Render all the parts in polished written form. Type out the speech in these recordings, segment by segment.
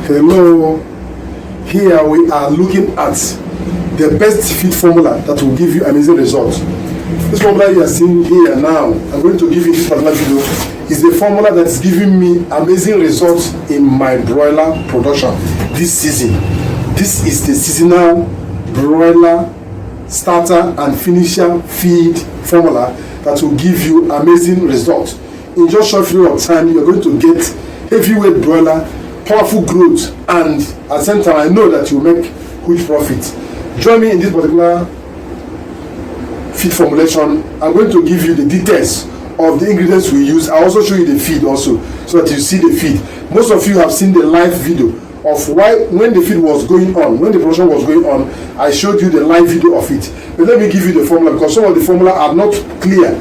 Hello, here we are looking at the best feed formula that will give you amazing results. This formula you are seeing here now, I'm going to give you this particular video, is the formula that's giving me amazing results in my broiler production this season. This is the seasonal broiler starter and finisher feed formula that will give you amazing results. In just short period of time, you're going to get heavyweight broiler, powerful growth, and at the same time, I know that you make huge profit. Join me in this particular feed formulation. I'm going to give you the details of the ingredients we use. I also show you the feed also, so that you see the feed. Most of you have seen the live video of when the feed was going on, when the production was going on. I showed you the live video of it. But let me give you the formula, because some of the formula are not clear.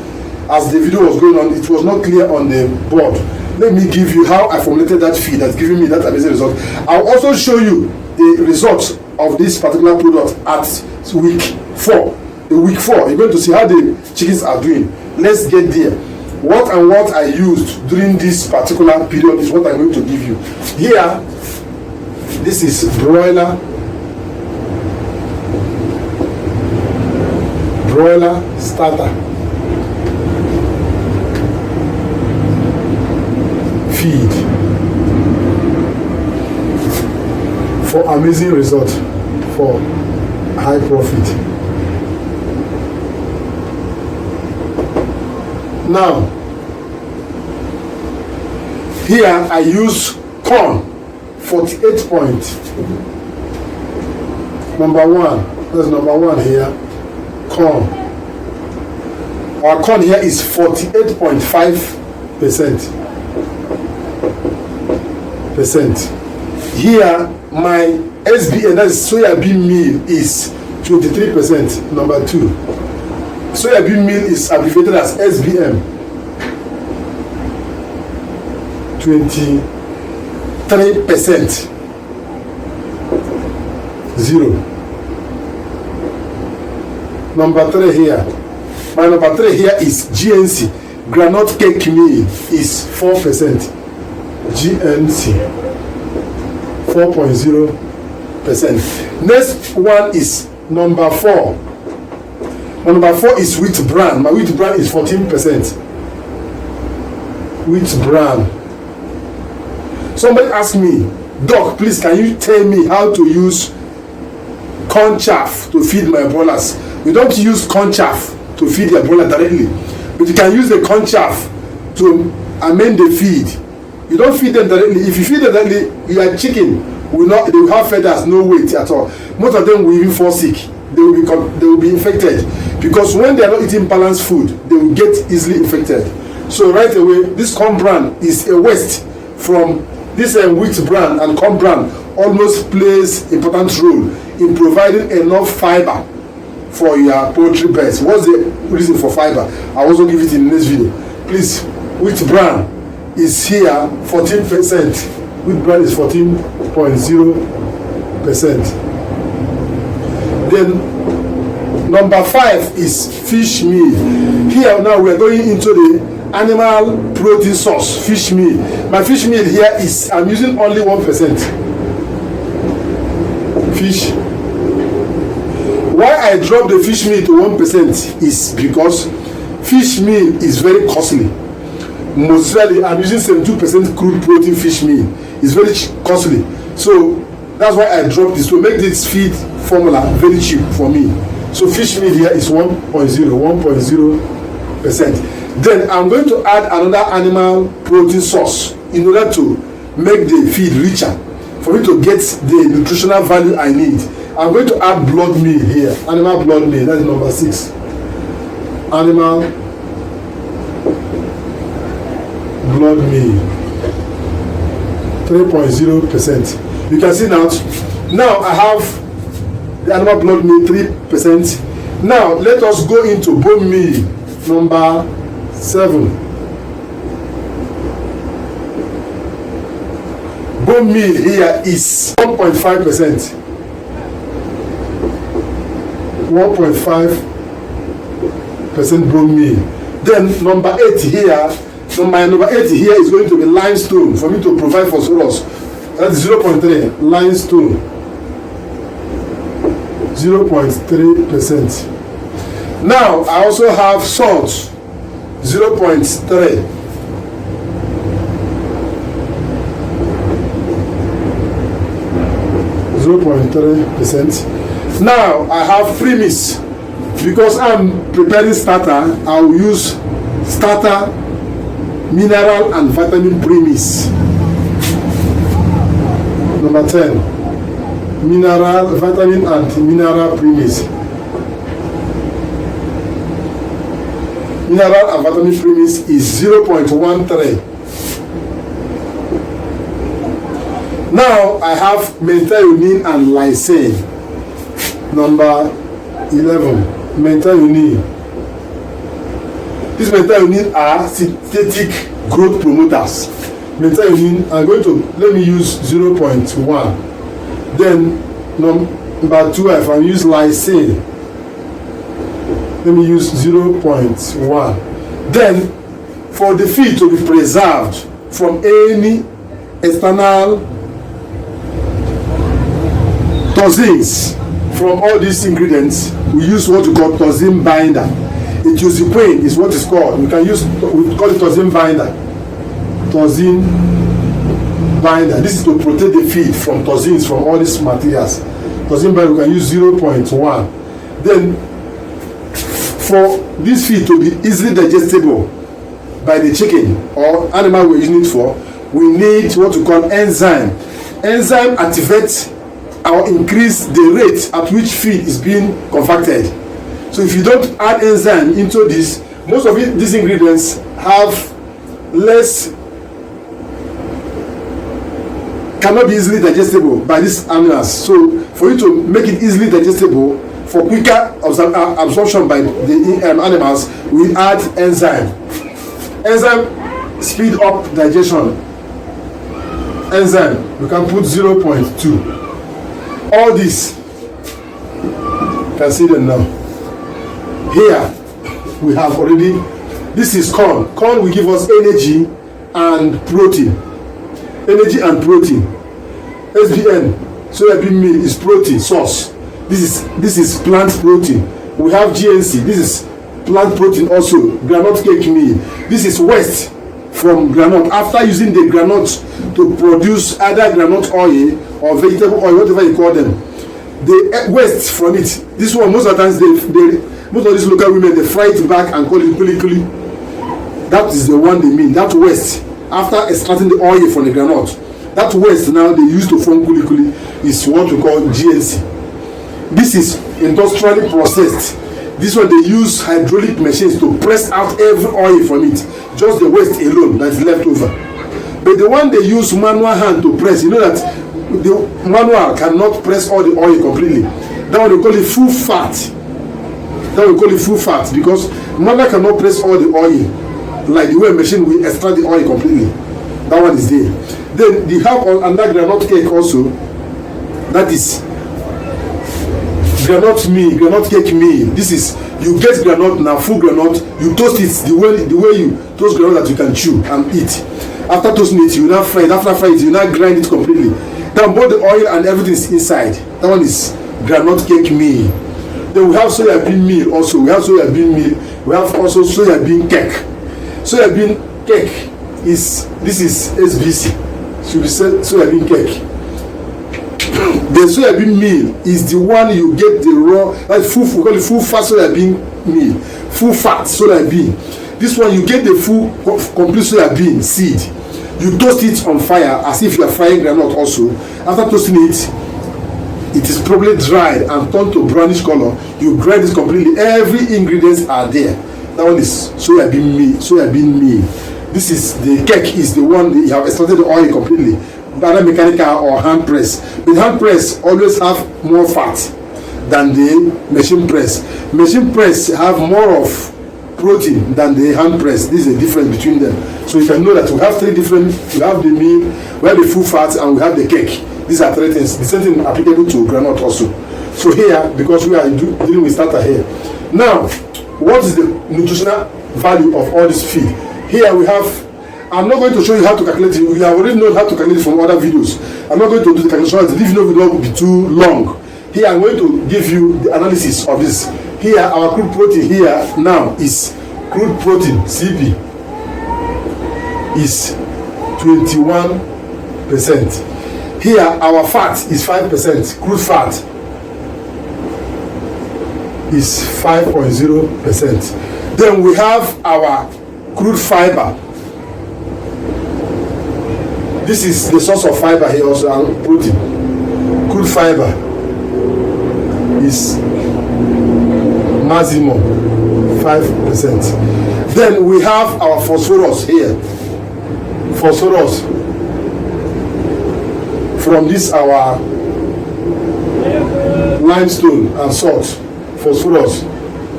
As the video was going on, it was not clear on the board. Let me give you how I formulated that feed that's giving me that amazing result. I'll also show you the results of this particular product at week 4. The week 4, you're going to see how the chickens are doing. Let's get there. What I used during this particular period is what I'm going to give you. Here, this is broiler starter feed for amazing result, for high profit. Now, here I use corn 48 point. Number 1, that's number 1 here. Corn. Our corn here is 48.5%. Here, my SBN, that is soybean meal, is 23%. Number 2. Soybean meal is abbreviated as SBM. 23%. 0. Number 3 here. My number 3 here is GNC. Granite cake meal is 4%. GNC 4.0%. Next one is number 4. Number 4 is wheat bran. My wheat bran is 14%. Wheat bran. Somebody asked me, Doc, please can you tell me how to use corn chaff to feed my broilers? You don't use corn chaff to feed your broiler directly, but you can use the corn chaff to amend the feed. You don't feed them directly. If you feed them directly, your chicken will not. They will have feathers, no weight at all. Most of them will even fall sick. They will be infected, because when they are not eating balanced food, they will get easily infected. So right away, this corn bran is a waste from this wheat bran, and corn bran almost plays important role in providing enough fiber for your poultry birds. What's the reason for fiber? I'll also give it in the next video. Please, wheat bran is here 14%. Wheat bran is 14.0%. Then number 5 is fish meal. Here now we are going into the animal protein source, fish meal. My fish meal here is, I'm using only 1%. Fish. Why I drop the fish meal to 1% is because fish meal is very costly. Mostly I'm using 72% crude protein fish meal. It's very costly. So that's why I dropped this to make this feed formula very cheap for me. So fish meal here is 1.0%. Then I'm going to add another animal protein source in order to make the feed richer, for me to get the nutritional value I need. I'm going to add blood meal here, animal blood meal. That is number 6. Animal blood meal, 3.0%. You can see now I have the animal blood meal 3%. Now let us go into bone meal, number 7. Bone meal here is 1.5%. 1.5% bone meal. Then number 8 here, so my number 8 here is going to be limestone for me to provide phosphorus That is 0.3 limestone. 0.3%. Now I also have salt. 0.3. Now I have premix. Because I'm preparing starter, I will use starter mineral and vitamin premix. Number 10. Mineral, vitamin and mineral premix. Mineral and vitamin premix is 0.13. Now I have methionine and lysine. Number 11. Methionine. These methionine are synthetic growth promoters. Methionine, I'm going to, let me use 0.1. Then number 12, I use lysine. Let me use 0.1. Then for the feed to be preserved from any external toxins from all these ingredients, we use what we call toxin binder. Ethioxyquin is what it's called. We call it toxin binder. Toxin binder. This is to protect the feed from toxins from all these materials. Toxin binder, we can use 0.1. Then for this feed to be easily digestible by the chicken or animal we're using it for, we need what we call enzyme. Enzyme activates or increase the rate at which feed is being converted. So if you don't add enzyme into this, most of these ingredients have less, cannot be easily digestible by these animals. So for you to make it easily digestible for quicker absorption by the animals, we add enzyme. Enzyme speed up digestion. Enzyme, we can put 0.2. All this, you can see them now. Here we have already, this is corn. Corn will give us energy and protein. Energy and protein. SBN, soybean meal, is protein source. This is plant protein. We have GNC. This is plant protein also. Groundnut cake meal. This is waste from groundnut. After using the groundnut to produce either groundnut oil or vegetable oil, whatever you call them, the waste from it. This one, most of the times, most of these local women, they fry it back and call it kuli kuli. That is the one they mean. That waste, after extracting the oil from the groundnut, that waste now they use to form kuli kuli is what we call GNC. This is industrially processed. This one they use hydraulic machines to press out every oil from it, just the waste alone that is left over. But the one they use manual hand to press, you know that the manual cannot press all the oil completely. That one they call it full fat. That we call it full fat because manual cannot press all the oil like the way a machine will extract the oil completely. That one is there. Then they have another groundnut cake also. That is groundnut meal, groundnut cake meal. This is, you get groundnut now, full groundnut, you toast it the way you toast groundnut that you can chew and eat. After toasting it, you now fry it. After frying it, you now grind it completely. Then both the oil and everything is inside. That one is groundnut cake meal. Then we have soybean meal also. We have soybean meal. We have also soybean cake. Soybean cake is, this is SBC. Should be soybean cake. The soybean meal is the one you get the raw, like full, we call it full fat soybean meal. Full fat soybean. This one you get the full complete soybean seed. You toast it on fire as if you are frying groundnut also. After toasting it, it is probably dried and turned to brownish color. You grind it completely. Every ingredients are there. That one is soybean meal. Soybean meal. This is the cake. Is the one that you have extracted the oil completely. Either mechanical or hand press. The hand press always have more fat than the machine press. Machine press have more of protein than the hand press. This is the difference between them. So you can know that we have three different. We have the meal, we have the full fat, and we have the cake. These are three things. The same thing applicable to groundnut also. So here, because we are dealing with starter here. Now, what is the nutritional value of all this feed? Here we have I'm not going to show you how to calculate it. You have already known how to calculate it from other videos. I'm not going to do the calculation. The video will be too long. Here I'm going to give you the analysis of this. Here our crude protein here now is crude protein CP is 21%. Here our fat is 5%. Crude fat is 5.0%. Then we have our crude fiber. This is the source of fiber here also, and protein. Crude fiber is maximum 5%. Then we have our phosphorus here. Phosphorus from this our limestone and salt. Phosphorus,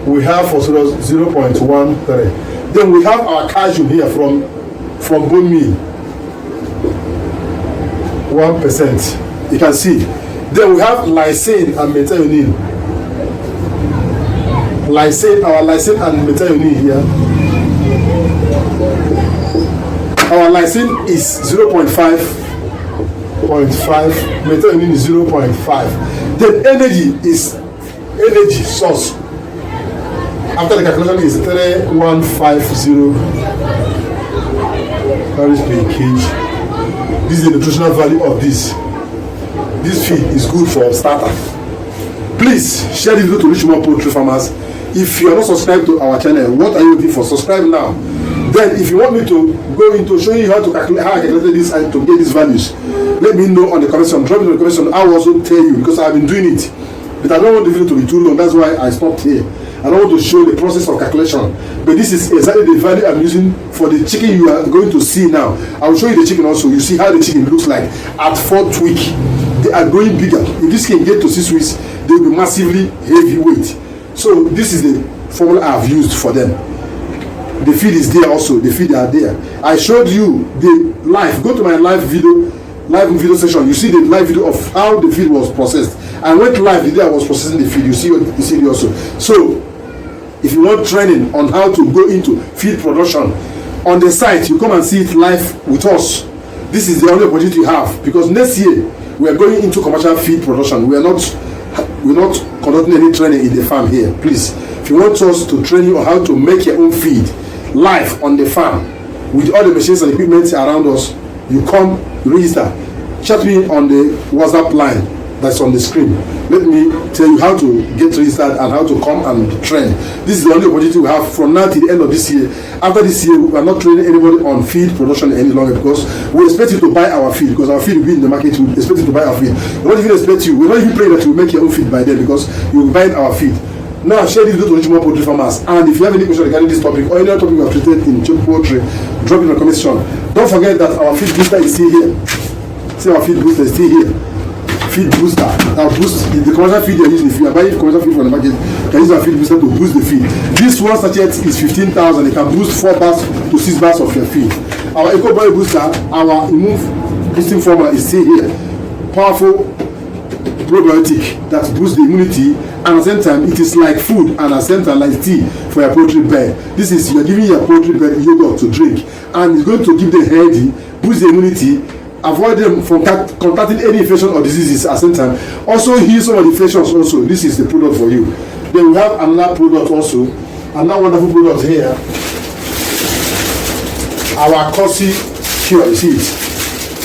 we have phosphorus 0.13. Then we have our calcium here from bone meal, 1%. You can see. Then we have lysine and methionine. Our lysine and methionine here. Our lysine is 0.5, methionine is 0.5. Then energy source. After the calculation is 3150 calories per kg. This is the nutritional value of this. This feed is good for starter. Please share this video to reach more poultry farmers. If you are not subscribed to our channel, what are you waiting for? Subscribe now. Then if you want me to go into showing you how to calculate, how I calculated this and to get these values, let me know on the comment section. Drop it in the comment section. I will also tell you, because I've been doing it. But I don't want the video to be too long. That's why I stopped here. I don't want to show the process of calculation. But this is exactly the value I'm using for the chicken you are going to see now. I will show you the chicken also. You see how the chicken looks like at 4th week. They are growing bigger. If this can get to 6 weeks, they will be massively heavy weight. So this is the formula I've used for them. The feed is there also. The feed are there. I showed you the live. Go to my live video session. You see the live video of how the feed was processed. I went live the day I was processing the feed. You see it also. So if you want training on how to go into feed production on the site, you come and see it live with us. This is the only opportunity you have, because next year we are going into commercial feed production. We're not conducting any training in the farm here. Please, if you want us to train you on how to make your own feed live on the farm with all the machines and equipment around us, you come, register, chat me on the WhatsApp line that's on the screen. Let me tell you how to get registered and how to come and train. This is the only opportunity we have from now till the end of this year. After this year, we are not training anybody on feed production any longer, because we expect you to buy our feed, because our feed will be in the market. We expect you to buy our feed. We're not even expect you. We're not even praying that you will make your own feed by then, because you will buy our feed. Now, share this video to reach more poultry farmers. And if you have any question regarding this topic or any other topic we have treated in poultry, drop it in the comment section. Don't forget that our feed booster is still here. See, our feed booster is still here. Feed booster. Now, boost the commercial feed you're using. If you are buying commercial feed from the market, you can use our feed booster to boost the feed. This one sachet is 15,000. It can boost 4 bars to 6 bars of your feed. Our Eco Boy Booster, our immune boosting formula is still here. Powerful probiotic that boosts the immunity, and at the same time it is like food, and at the same time like tea for your poultry bird. This is, you are giving your poultry bird yogurt to drink, and it's going to keep them healthy, boost the immunity, avoid them from contracting any infection or diseases at the same time. Also heal some of the infections also. This is the product for you. Then we have another product also, another wonderful product here. Our Cosi Cure, you see it?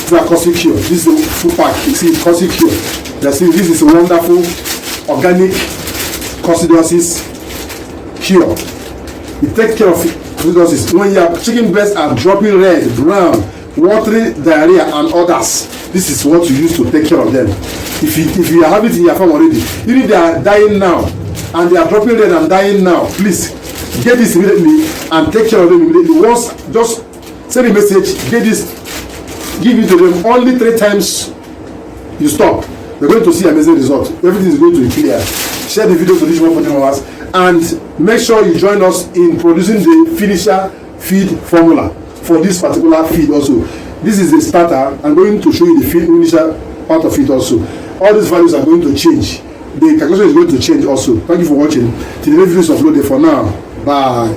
It's our Cosi Cure. This is the full pack. You see it, Cosi Cure. You see, this is a wonderful organic coccidiosis cure. It takes care of coccidiosis. When your chicken breasts are dropping red, brown, watery, diarrhea, and others, this is what you use to take care of them. If you have it in your farm already, even if they are dying now and they are dropping red and dying now, please get this immediately and take care of them immediately. Once, just send a message, get this, give it to them. Only 3 times you stop, you're going to see amazing results. Everything is going to be clear. Share the video to reach more followers, and make sure you join us in producing the finisher feed formula for this particular feed also. This is the starter. I'm going to show you the finisher part of it also. All these values are going to change. The calculation is going to change also. Thank you for watching. Till the next video is uploaded. For now, bye.